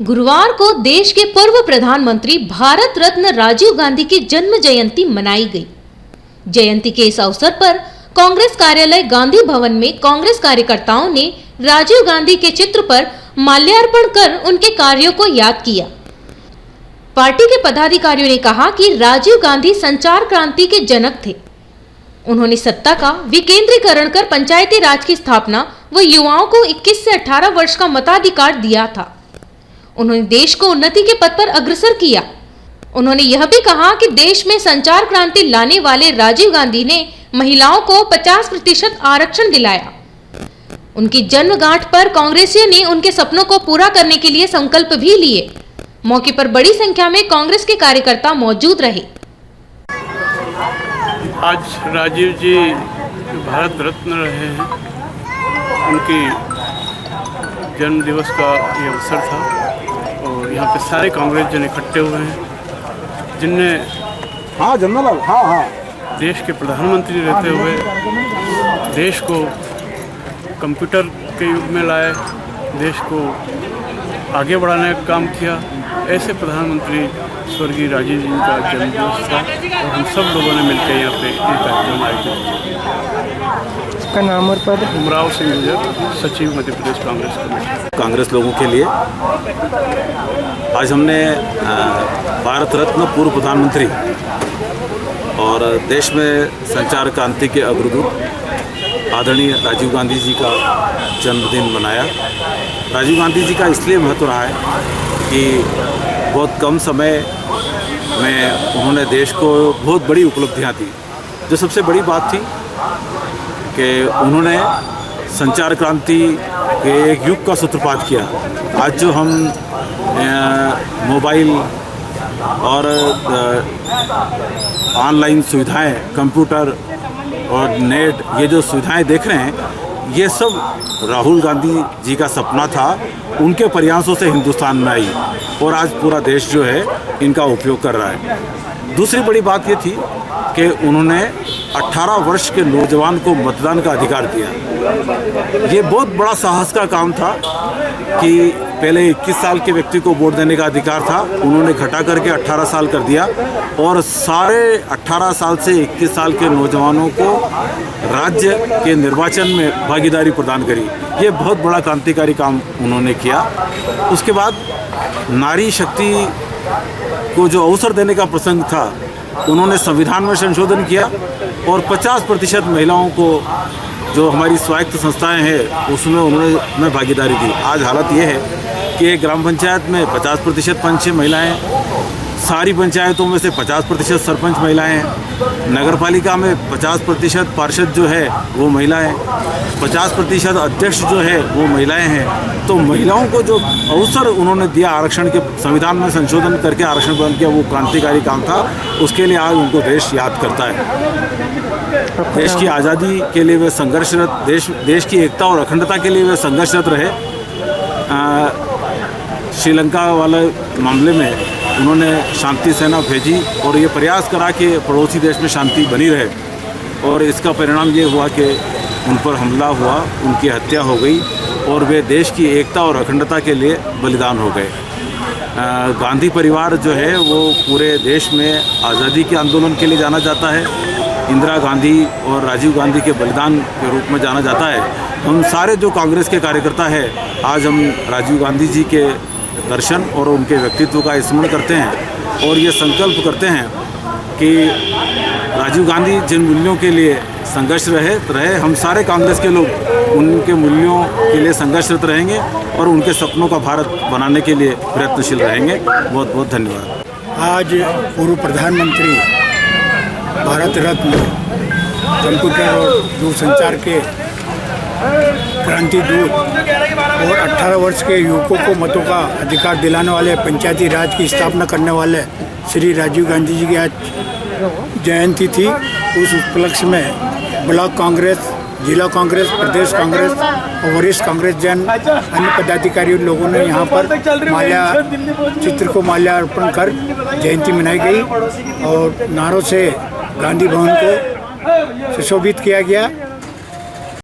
गुरुवार को देश के पूर्व प्रधानमंत्री भारत रत्न राजीव गांधी की जन्म जयंती मनाई गई। जयंती के इस अवसर पर कांग्रेस कार्यालय गांधी भवन में कांग्रेस कार्यकर्ताओं ने राजीव गांधी के चित्र पर माल्यार्पण कर उनके कार्यों को याद किया। पार्टी के पदाधिकारियों ने कहा कि राजीव गांधी संचार क्रांति के जनक थे। उन्होंने सत्ता का विकेंद्रीकरण कर पंचायती राज की स्थापना व युवाओं को 21 से 18 वर्ष का मताधिकार दिया था। उन्होंने देश को उन्नति के पथ पर अग्रसर किया। उन्होंने यह भी कहा कि देश में संचार क्रांति लाने वाले राजीव गांधी ने महिलाओं को 50% आरक्षण दिलाया। उनकी जन्मगांठ पर कांग्रेसियों ने उनके सपनों को पूरा करने के लिए संकल्प भी लिए। मौके पर बड़ी संख्या में कांग्रेस के कार्यकर्ता मौजूद रहे। आज राजीव जी भारत रत्न रहे हैं, उनकी जन्म दिवस का ये अवसर था और यहाँ पे सारे कांग्रेस जन इकट्ठे हुए हैं, जिनने देश के प्रधानमंत्री रहते हुए देश को कंप्यूटर के युग में लाए, देश को आगे बढ़ाने का काम किया। ऐसे प्रधानमंत्री स्वर्गीय राजीव जी का जन्म दिवस था और हम सब लोगों ने मिलकर यहाँ पे ये कार्यक्रम आयोजित किया। इसका नाम और पद? उमराव सिंह गुर्जर, सचिव मध्य प्रदेश कांग्रेस कमेटी। कांग्रेस लोगों के लिए आज हमने भारत रत्न पूर्व प्रधानमंत्री और देश में संचार क्रांति के अग्रदूत आदरणीय राजीव गांधी जी का जन्मदिन मनाया। राजीव गांधी जी का इसलिए महत्व रहा है कि बहुत कम समय में उन्होंने देश को बहुत बड़ी उपलब्धियां दी। जो सबसे बड़ी बात थी कि उन्होंने संचार क्रांति के एक युग का सूत्रपात किया। आज जो हम मोबाइल और ऑनलाइन सुविधाएं, कंप्यूटर और नेट, ये जो सुविधाएं देख रहे हैं, ये सब राहुल गांधी जी का सपना था। उनके प्रयासों से हिंदुस्तान में आई और आज पूरा देश जो है इनका उपयोग कर रहा है। दूसरी बड़ी बात ये थी कि उन्होंने 18 वर्ष के नौजवान को मतदान का अधिकार दिया। ये बहुत बड़ा साहस का काम था कि पहले 21 साल के व्यक्ति को वोट देने का अधिकार था, उन्होंने घटा करके 18 साल कर दिया और सारे 18 साल से 21 साल के नौजवानों को राज्य के निर्वाचन में भागीदारी प्रदान करी। ये बहुत बड़ा क्रांतिकारी काम उन्होंने किया। उसके बाद नारी शक्ति को जो अवसर देने का प्रसंग था, उन्होंने संविधान में संशोधन किया और 50% महिलाओं को जो हमारी स्वायत्त संस्थाएं हैं उसमें उन्होंने भागीदारी दी। आज हालत ये है कि एक ग्राम पंचायत में 50% पंच महिलाएं, सारी पंचायतों में से 50% सरपंच महिलाएं हैं, नगर पालिका में 50% पार्षद जो है वो महिलाएं, 50% अध्यक्ष जो है वो महिलाएं हैं। तो महिलाओं को जो अवसर उन्होंने दिया आरक्षण के, संविधान में संशोधन करके आरक्षण प्रदान किया, वो क्रांतिकारी काम था। उसके लिए आज उनको देश याद करता है। देश की आज़ादी के लिए वे संघर्षरत, देश की एकता और अखंडता के लिए वे संघर्षरत रहे। श्रीलंका वाले मामले में उन्होंने शांति सेना भेजी और ये प्रयास करा कि पड़ोसी देश में शांति बनी रहे और इसका परिणाम ये हुआ कि उन पर हमला हुआ, उनकी हत्या हो गई और वे देश की एकता और अखंडता के लिए बलिदान हो गए। गांधी परिवार जो है वो पूरे देश में आज़ादी के आंदोलन के लिए जाना जाता है। इंदिरा गांधी और राजीव गांधी के बलिदान के रूप में जाना जाता है। हम सारे जो कांग्रेस के कार्यकर्ता हैं, आज हम राजीव गांधी जी के दर्शन और उनके व्यक्तित्व का स्मरण करते हैं और ये संकल्प करते हैं कि राजीव गांधी जिन मूल्यों के लिए संघर्ष रहे, हम सारे कांग्रेस के लोग उनके मूल्यों के लिए संघर्षरत रहेंगे और उनके सपनों का भारत बनाने के लिए प्रयत्नशील रहेंगे। बहुत बहुत धन्यवाद। आज पूर्व प्रधानमंत्री, भारत रत्न, कंप्यूटर और दूरसंचार के क्रांति दूत और 18 वर्ष के युवकों को मतों का अधिकार दिलाने वाले, पंचायती राज की स्थापना करने वाले श्री राजीव गांधी जी की आज जयंती थी। उस उपलक्ष्य में ब्लॉक कांग्रेस, जिला कांग्रेस, प्रदेश कांग्रेस और वरिष्ठ कांग्रेस जन, अन्य पदाधिकारी लोगों ने यहाँ पर चित्र को माल्यार्पण कर जयंती मनाई गई और नारों से गांधी भवन को सुशोभित किया गया।